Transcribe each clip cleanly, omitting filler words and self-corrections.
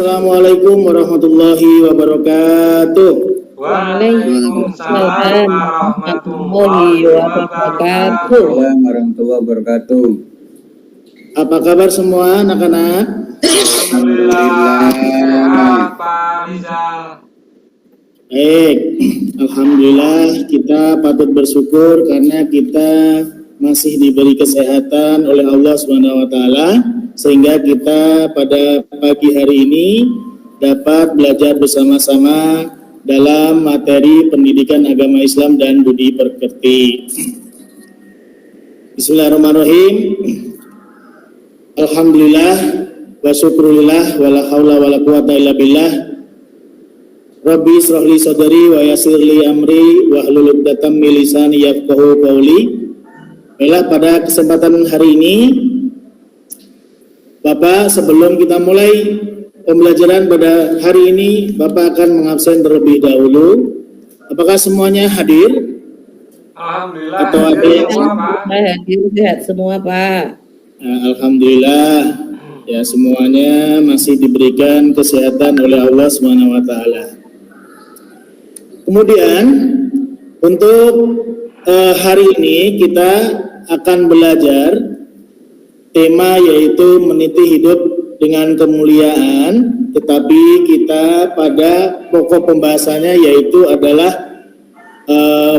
Assalamualaikum warahmatullahi wabarakatuh. Waalaikumsalam warahmatullahi wabarakatuh. Warahmatullahi wabarakatuh. Apa kabar semua anak-anak? Alhamdulillah. Sehat Pak Rizal. Baik, alhamdulillah kita patut bersyukur karena kita masih diberi kesehatan oleh Allah Subhanahu wa taala sehingga kita pada pagi hari ini dapat belajar bersama-sama dalam materi pendidikan agama Islam dan budi pekerti. Bismillahirrahmanirrahim. Alhamdulillah wa syukurillah wala haula wala quwata illa billah. Rabbi israh li sadri wa yassir li amri wa hlul 'uqdatam min lisani yafqahu qawli. Baiklah, pada kesempatan hari ini Bapak, sebelum kita mulai pembelajaran pada hari ini, Bapak akan mengabsen terlebih dahulu. Apakah semuanya hadir? Alhamdulillah. Atau ada yang hadir sehat semua, Pak. Alhamdulillah. Ya, semuanya masih diberikan kesehatan oleh Allah Subhanahu wa taala. Kemudian untuk hari ini kita akan belajar tema yaitu meniti hidup dengan kemuliaan, tetapi kita pada pokok pembahasannya yaitu adalah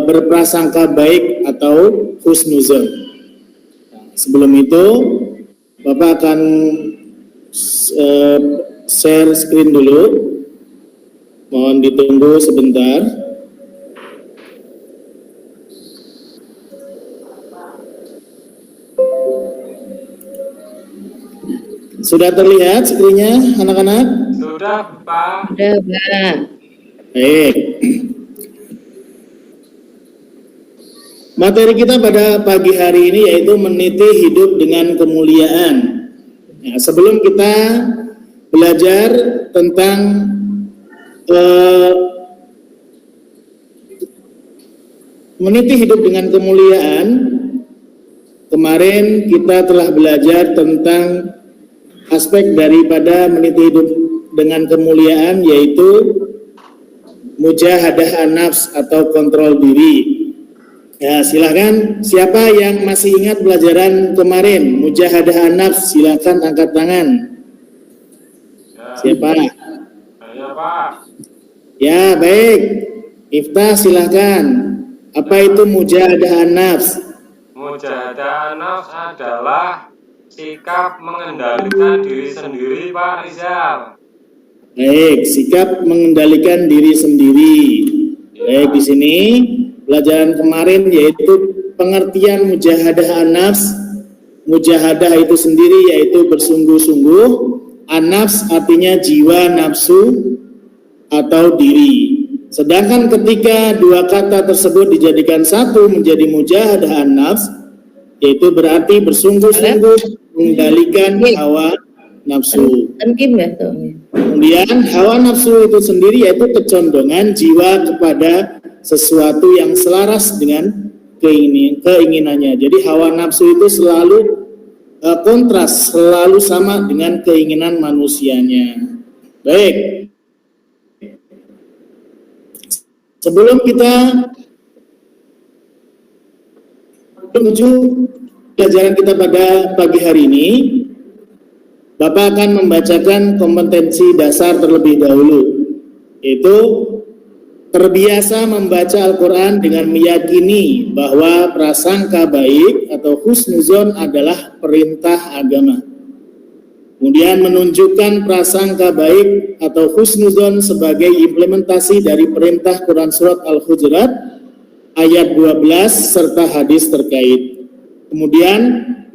berprasangka baik atau husnuzon. Sebelum itu Bapak akan share screen dulu. Mohon ditunggu sebentar. Sudah terlihat screen-nya anak-anak? Sudah Pak. Sudah, Pak. Baik. Materi kita pada pagi hari ini yaitu meniti hidup dengan kemuliaan. Nah, sebelum kita belajar tentang meniti hidup dengan kemuliaan, kemarin kita telah belajar tentang aspek daripada meniti hidup dengan kemuliaan yaitu mujahadah an-nafs atau kontrol diri. Ya, silakan siapa yang masih ingat pelajaran kemarin mujahadah an-nafs, silakan angkat tangan. Siapa? Saya Pak. Ya, baik. Miftah, silakan. Apa itu mujahadah an-nafs? Mujahadah nafs adalah sikap mengendalikan diri sendiri Pak Rizal. Baik, sikap mengendalikan diri sendiri. Baik, di sini pelajaran kemarin yaitu pengertian mujahadah an-nafs. Mujahadah itu sendiri yaitu bersungguh-sungguh. An-nafs artinya jiwa, nafsu atau diri. Sedangkan ketika dua kata tersebut dijadikan satu menjadi mujahadah an-nafs, yaitu berarti bersungguh-sungguh mengendalikan hawa nafsu. Kemudian hawa nafsu itu sendiri yaitu kecondongan jiwa kepada sesuatu yang selaras dengan keinginannya. Jadi hawa nafsu itu selalu kontras, selalu sama dengan keinginan manusianya. Baik. Sebelum kita menuju pelajaran kita pada pagi hari ini, Bapak akan membacakan kompetensi dasar terlebih dahulu, yaitu terbiasa membaca Al-Quran dengan meyakini bahwa prasangka baik atau husnuzon adalah perintah agama. Kemudian menunjukkan prasangka baik atau husnuzon sebagai implementasi dari perintah Quran Surat Al-Hujurat ayat 12 serta hadis terkait. Kemudian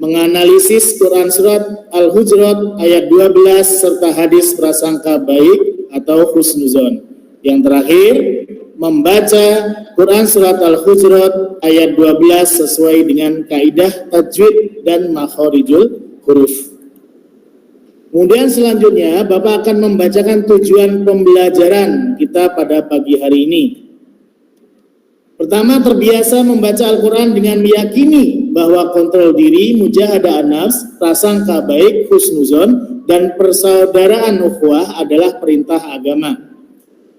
menganalisis Quran Surat Al-Hujurat ayat 12 serta hadis prasangka baik atau husnuzon. Yang terakhir, membaca Quran Surat Al-Hujurat ayat 12 sesuai dengan kaidah tajwid dan makhorijul huruf. Kemudian selanjutnya Bapak akan membacakan tujuan pembelajaran kita pada pagi hari ini. Pertama, terbiasa membaca Al-Quran dengan meyakini bahwa kontrol diri, mujahadah nafs, prasangka baik, husnuzon, dan persaudaraan ukhuwah adalah perintah agama.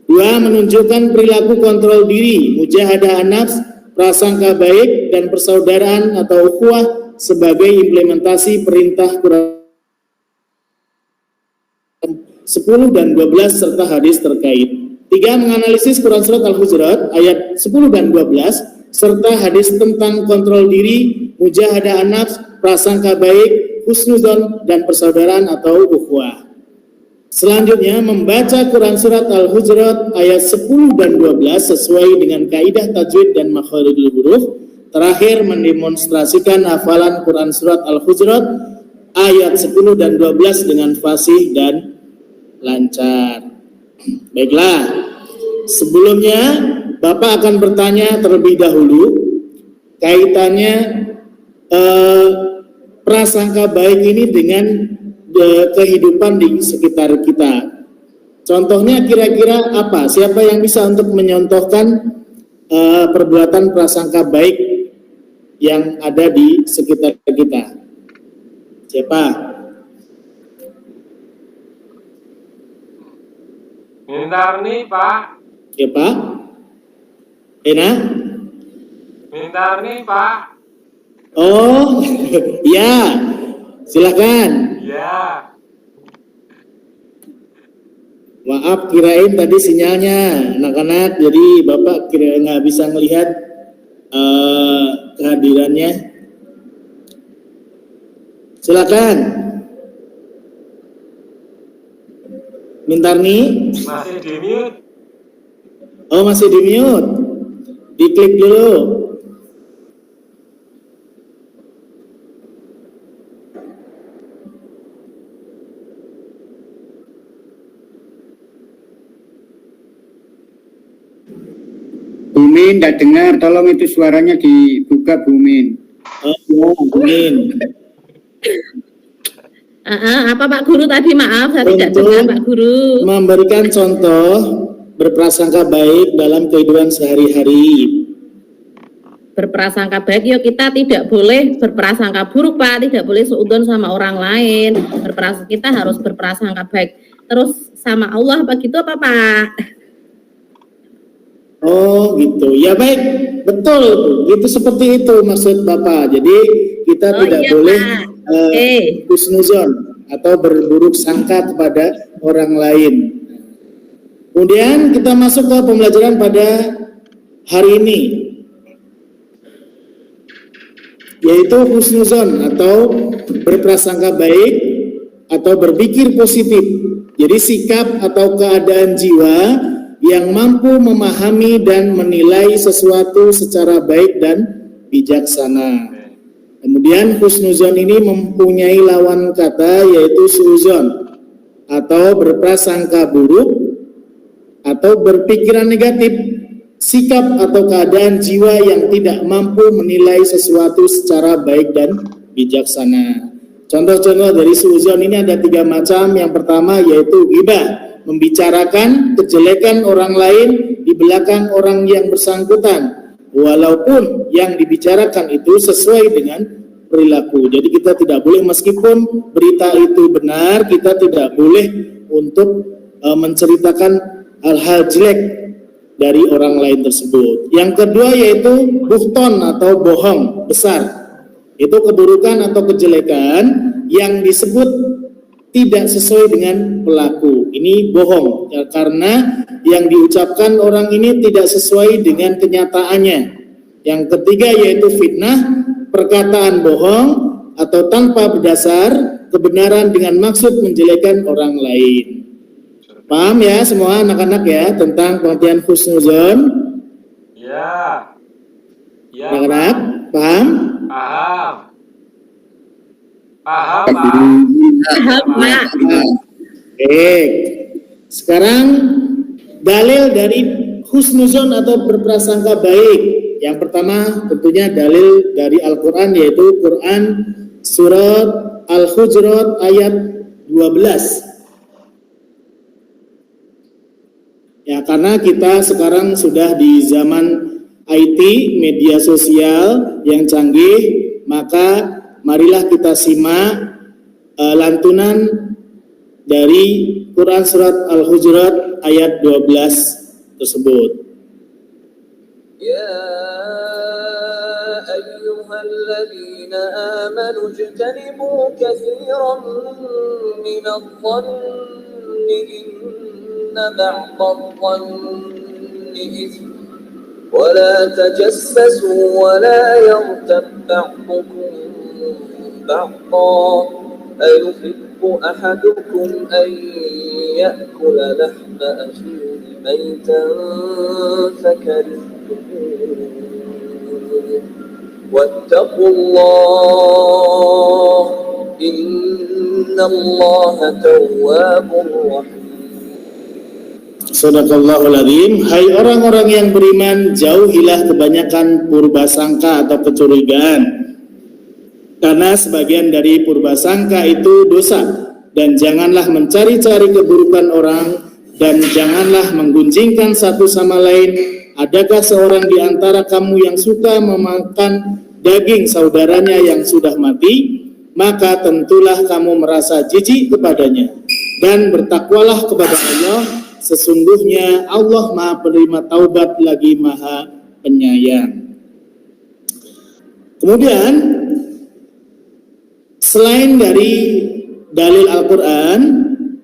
2. Menunjukkan perilaku kontrol diri, mujahadah nafs, prasangka baik, dan persaudaraan atau ukhuwah sebagai implementasi perintah Quran 10 dan 12 serta hadis terkait. 3. Menganalisis Quran Surat Al-Hujurat ayat 10 dan 12 serta hadis tentang kontrol diri, mujahadah nafs, prasangka baik, husnuzon, dan persaudaraan atau ukhuwah. Selanjutnya, membaca Quran Surat Al-Hujurat ayat 10 dan 12 sesuai dengan kaidah tajwid dan makharijul huruf. Terakhir, mendemonstrasikan hafalan Quran Surat Al-Hujurat ayat 10 dan 12 dengan fasih dan lancar. Baiklah, sebelumnya Bapak akan bertanya terlebih dahulu kaitannya prasangka baik ini dengan kehidupan di sekitar kita. Contohnya kira-kira apa? Siapa yang bisa untuk menyontohkan perbuatan prasangka baik yang ada di sekitar kita? Siapa? Mintarni, Pak. Ya Pak? Ena? Mintarni, Pak. Oh, ya. Silakan. Ya. Maaf, kirain tadi sinyalnya anak-anak, jadi Bapak kira nggak bisa melihat kehadirannya. Silakan. Mintarni? Masih di mute. Oh, masih di mute. Diklik dulu. Bumin, tidak dengar, tolong itu suaranya dibuka, Bumin. Oh, ya, amin. Apa Pak Guru tadi, maaf saya tidak Untuk dengar Pak Guru. memberikan contoh berprasangka baik dalam kehidupan sehari-hari. Berprasangka baik, yuk kita tidak boleh berprasangka buruk Pak, tidak boleh suudzon sama orang lain. Kita harus berprasangka baik. Terus sama Allah begitu apa Pak? Oh gitu, ya baik, betul, itu seperti itu maksud Bapak. Jadi kita tidak iya, boleh Pak. husnuzon atau berburuk sangka kepada orang lain. Kemudian kita masuk ke pembelajaran pada hari ini, yaitu husnuzon atau berprasangka baik atau berpikir positif. Jadi sikap atau keadaan jiwa yang mampu memahami dan menilai sesuatu secara baik dan bijaksana. Kemudian husnuzon ini mempunyai lawan kata yaitu suuzon atau berprasangka buruk atau berpikiran negatif, sikap atau keadaan jiwa yang tidak mampu menilai sesuatu secara baik dan bijaksana. Contoh-contoh dari suuzon ini ada 3 macam. Yang pertama yaitu ghibah, membicarakan kejelekan orang lain di belakang orang yang bersangkutan, walaupun yang dibicarakan itu sesuai dengan perilaku. Jadi kita tidak boleh, meskipun berita itu benar, kita tidak boleh untuk menceritakan hal-hal jelek dari orang lain tersebut. Yang kedua yaitu buhton atau bohong besar. Itu keburukan atau kejelekan yang disebut tidak sesuai dengan pelaku. Ini bohong ya, karena yang diucapkan orang ini tidak sesuai dengan kenyataannya. Yang ketiga yaitu fitnah, perkataan bohong atau tanpa berdasar kebenaran dengan maksud menjelekkan orang lain. Paham ya semua anak-anak ya tentang pengertian husnuzon? Ya. Ya. Anak-anak paham? Paham. Paham, Pak. Paham Pak. Baik. Sekarang dalil dari husnuzon atau berprasangka baik. Yang pertama tentunya dalil dari Al-Quran, yaitu Quran surat Al-Hujurat ayat 12. Ya, karena kita sekarang sudah di zaman IT, media sosial yang canggih, maka marilah kita simak lantunan dari Quran Surat Al-Hujurat ayat 12 tersebut. يا أيها الذين آمنوا اجتنبوا كثيرا من الظن إن بعض الظن إثم ولا تجسسوا ولا يغتب بعضكم بعضا أيحب أحدكم أن يأكل لحم أخيه ميتا فكرهتموه واتقوا الله إن الله تواب رحيم. Sadaqallahul Adzim. Hai orang-orang yang beriman, jauhilah kebanyakan purbasangka atau kecurigaan. Karena sebagian dari purbasangka itu dosa. Dan janganlah mencari-cari keburukan orang, dan janganlah menggunjingkan satu sama lain. Adakah seorang di antara kamu yang suka memakan daging saudaranya yang sudah mati? Maka tentulah kamu merasa jijik kepadanya. Dan bertakwalah kepada Allah. Sesungguhnya Allah Maha Penerima Taubat lagi Maha Penyayang. Kemudian selain dari dalil Al-Quran,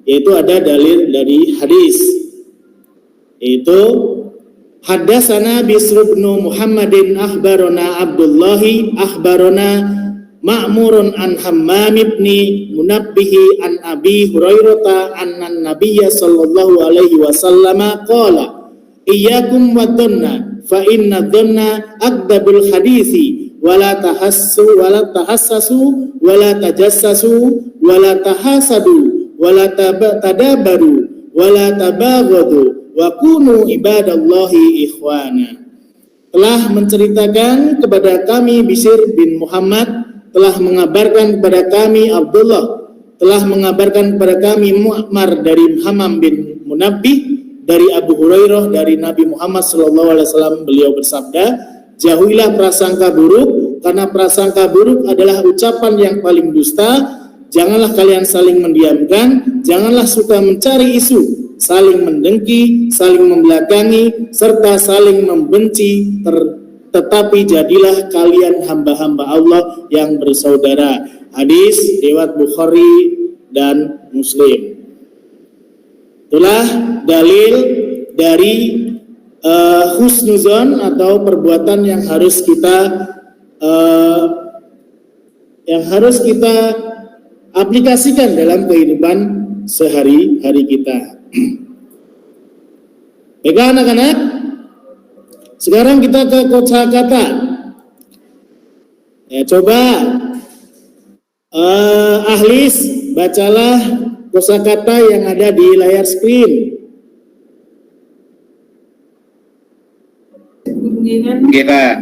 yaitu ada dalil dari hadis, yaitu Haddatsana Bisr bin Muhammadin akhbarana Abdullahi akhbarana Ma'murun an Hammam ibni Munabbihi an Abi Hurairah anna Nabiyya sallallahu alaihi wasallam qala iyyakum wadhanna fa inna dhanna akdabul hadisi wala tahassasu wala tajassasu wala tahasadu wala tadabaru wala tabaghadu wa kunu ibadallahi ikhwana. Telah menceritakan kepada kami Bishr bin Muhammad, telah mengabarkan kepada kami Abdullah, telah mengabarkan kepada kami Mu'mar dari Hammam bin Munabbih dari Abu Hurairah dari Nabi Muhammad SAW. Beliau bersabda, jauhilah prasangka buruk, karena prasangka buruk adalah ucapan yang paling dusta. Janganlah kalian saling mendiamkan, janganlah suka mencari isu, saling mendengki, saling membelakangi, serta saling membenci. Tetapi jadilah kalian hamba-hamba Allah yang bersaudara. Hadis riwayat Bukhari dan Muslim. Itulah dalil dari husnuzon atau perbuatan yang harus kita aplikasikan dalam kehidupan sehari-hari kita. Baik anak-anak, sekarang kita ke kosakata. Ya, coba Ahlis bacalah kosakata yang ada di layar screen. Kita.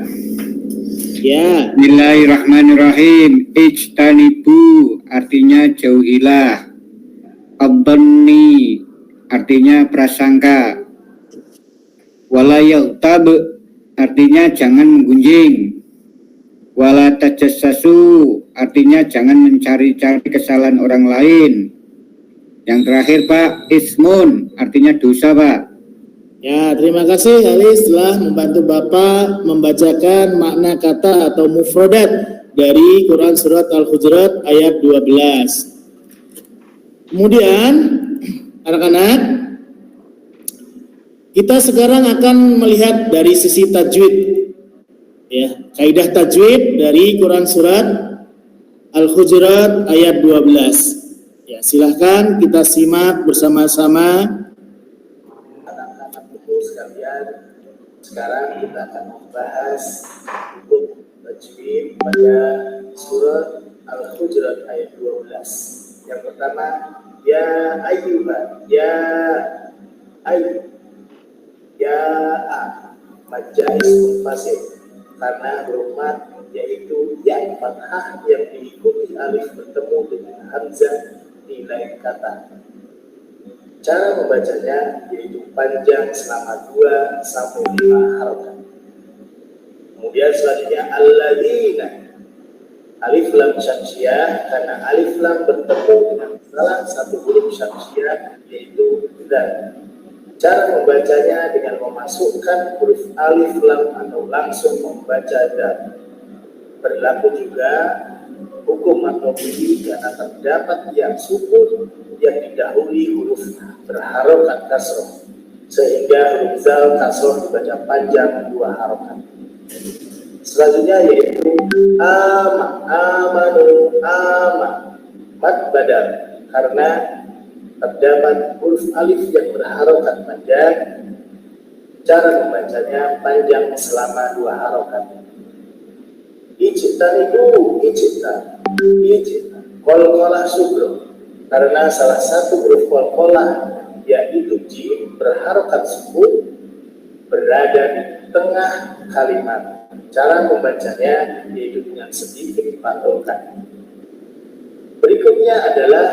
Ya. Bismillahirrahmanirrahim. Ijtanibu artinya jauhilah. Adhanni artinya prasangka. Wala yaghtab artinya jangan menggunjing. Wala tajassasu artinya jangan mencari-cari kesalahan orang lain. Yang terakhir Pak, ismun artinya dosa Pak. Ya, terima kasih Halis telah membantu Bapak membacakan makna kata atau mufradat dari Quran Surat Al-Hujurat ayat 12. Kemudian anak-anak, kita sekarang akan melihat dari sisi tajwid, ya, kaidah tajwid dari Quran Surat Al-Hujurat ayat 12. Ya, silahkan kita simak bersama-sama. Anak-anakku sekalian, sekarang kita akan membahas hukum tajwid pada surat Al-Hujurat ayat 12. Yang pertama, ya ayyuhan, ya ayyuh. Ya majais munfasil karena huruf mat yaitu ya fathah yang diikuti alif bertemu dengan hamzah di lain kata. Cara membacanya yaitu panjang selama 2 sampai 5 harokat. Kemudian selanjutnya alladzina, alif lam syamsiyah, karena alif lam bertemu dengan salah satu huruf syamsiyah yaitu dzal. Cara membacanya dengan memasukkan huruf alif lam atau langsung membaca dzal. Berlaku juga hukum atau bunyi karena terdapat yang sukun yang didahului huruf berharokat kasroh, sehingga huruf dzal kasroh dibaca panjang 2 harokat. Selanjutnya yaitu amanu, mad badal, karena terdapat huruf alif yang berharokat panjang. Cara membacanya panjang selama 2 harokat. Ijtan itu ijtan, kolkolah sugro, karena salah satu huruf kolkolah yaitu jim berharokat sukun berada di tengah kalimat. Cara membacanya yaitu dengan sedikit patokan. Berikutnya adalah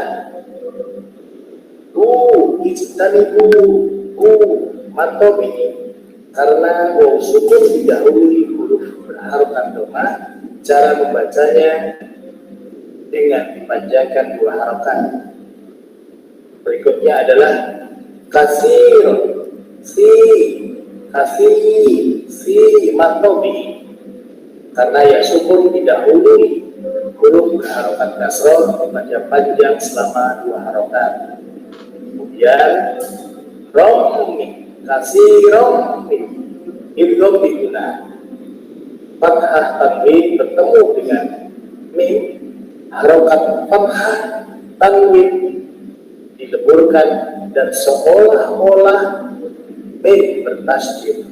ijtanibu matobi, karena waw sukun didahului huruf berharokat domah. Cara membacanya dengan dipanjangkan 2 harokat. Berikutnya adalah kasir, si matobi, karena ya sukun didahului huruf berharokat kasroh dibaca panjang selama 2 harokat. Kemudian rommi, kasirommi, idgham diguna. Fathah tanwin bertemu dengan mim, harokat fathah tanwin dileburkan dan seolah-olah mim bertasydid.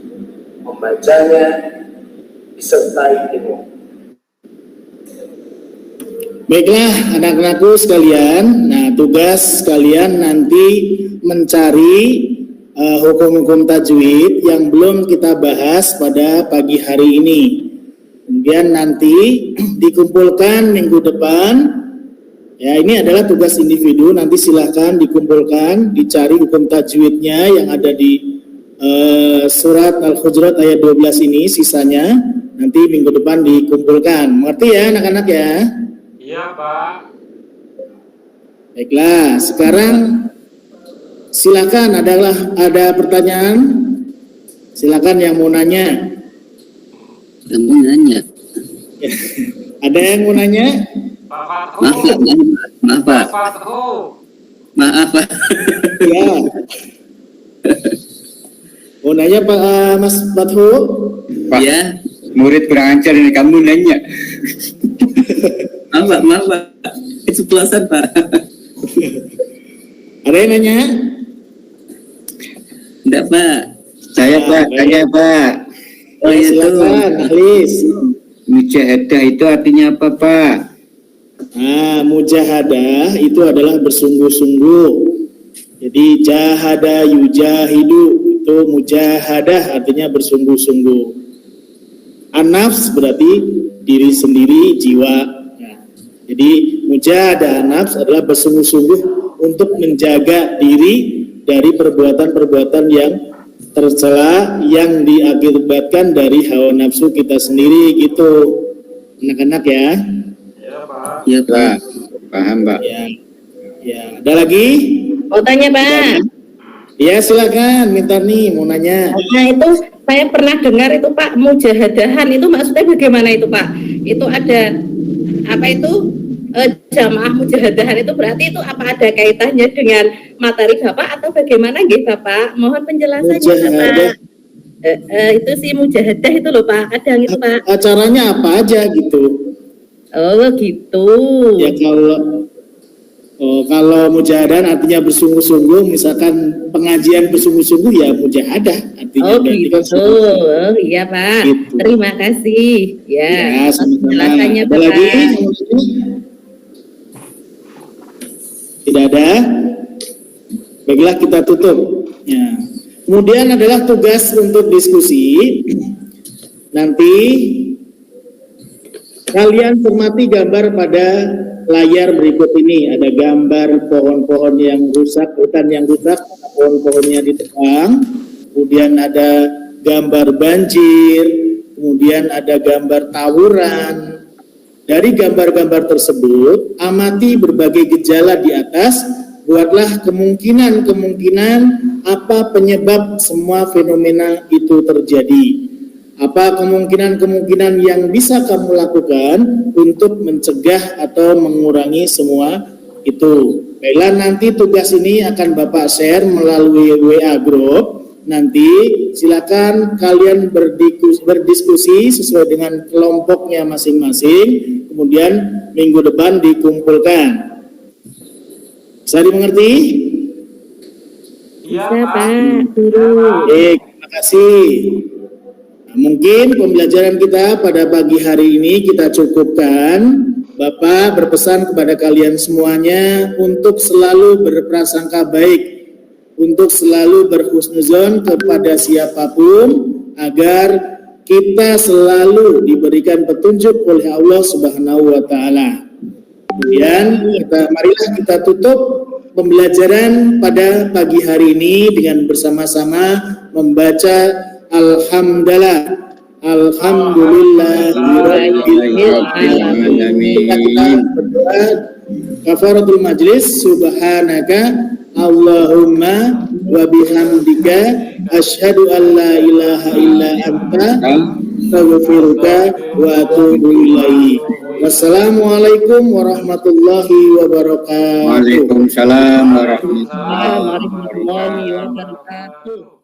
Membacanya disertai ilmu. Baiklah anak-anakku sekalian, nah tugas kalian nanti mencari hukum-hukum tajwid yang belum kita bahas pada pagi hari ini. Kemudian nanti dikumpulkan minggu depan. Ya, ini adalah tugas individu. Nanti silakan dikumpulkan, dicari hukum tajwidnya yang ada di surat Al-Hujurat ayat 12 ini. Sisanya nanti minggu depan dikumpulkan. Mengerti ya anak-anak ya? Iya, Pak. Baiklah, sekarang silakan ada pertanyaan. Silakan yang mau nanya. Kamu nanya. Ada yang mau nanya? Pak Maaf, Fathu. maaf Pak. Pak Fathu. Maaf Pak. Ya. Mau nanya Pak Mas Fathu? Pak, Ya. murid kurang ajar ini, kamu nanya. Maaf Pak. Keceplosan Pak. Ada yang nanya? Enggak Pak. Saya Pak, tanya Pak. Oh iya Silakan, tuh. Ahlis. Mujahadah itu artinya apa Pak? Nah, mujahadah itu adalah bersungguh-sungguh. Jadi jahada yujahidu itu mujahadah artinya bersungguh-sungguh. An-nafs berarti diri sendiri, jiwa. Nah, jadi mujahadah an-nafs adalah bersungguh-sungguh untuk menjaga diri dari perbuatan-perbuatan yang tercela yang diakibatkan dari hawa nafsu kita sendiri gitu. Anak-anak ya. Iya, Pak. Iya Pak. Pak, paham Pak. Ya. Ya, ada lagi? Mau tanya Pak? Ya silakan, minta nih mau nanya. Nah itu saya pernah dengar itu Pak, mujahadahan itu maksudnya bagaimana itu Pak? Itu ada apa itu jamaah mujahadahan itu berarti itu apa ada kaitannya dengan materi Bapak atau bagaimana nggih Bapak? Mohon penjelasannya Mujahadah. Bapak. Itu sih mujahadah itu loh Pak, kadang itu Pak. Acaranya apa aja gitu? Oh gitu. Ya kalau mujahadah artinya bersungguh-sungguh, misalkan pengajian bersungguh-sungguh ya mujahadah artinya. Oh berarti gitu. kan sungguh. Oh iya Pak. Gitu. Terima kasih. Ya, sama-sama. Penjelasannya Ada Bapak. lagi? Tidak ada? Baiklah kita tutup. Ya. Kemudian adalah tugas untuk diskusi. Nanti kalian cermati gambar pada layar berikut ini. Ada gambar pohon-pohon yang rusak, hutan yang rusak, pohon-pohonnya ditebang. Kemudian ada gambar banjir. kemudian ada gambar tawuran. Dari gambar-gambar tersebut, amati berbagai gejala di atas, buatlah kemungkinan-kemungkinan apa penyebab semua fenomena itu terjadi. Apa kemungkinan-kemungkinan yang bisa kamu lakukan untuk mencegah atau mengurangi semua itu. Baiklah, nanti tugas ini akan Bapak share melalui WA Group. Nanti silakan kalian berdiskusi sesuai dengan kelompoknya masing-masing. Kemudian minggu depan dikumpulkan. Bisa dimengerti? Iya, Bisa, Pak. Pak Guru. Baik, terima kasih. Nah, mungkin pembelajaran kita pada pagi hari ini kita cukupkan. Bapak berpesan kepada kalian semuanya untuk selalu berprasangka baik, untuk selalu berhusnuzon kepada siapapun, agar kita selalu diberikan petunjuk oleh Allah Subhanahu wa taala. Kemudian marilah kita tutup pembelajaran pada pagi hari ini dengan bersama-sama membaca Alhamdulillah. Alhamdulillahirrahmanirrahim. Kita berdoa kafaratul majlis, subhanaka Allahumma wa bihamdika asyhadu an la ilaha illa anta astaghfiruka wa atubu ilaik. Wassalamualaikum warahmatullahi wabarakatuh. Waalaikumsalam warahmatullahi Waalaikumsalam warahmatullahi wabarakatuh.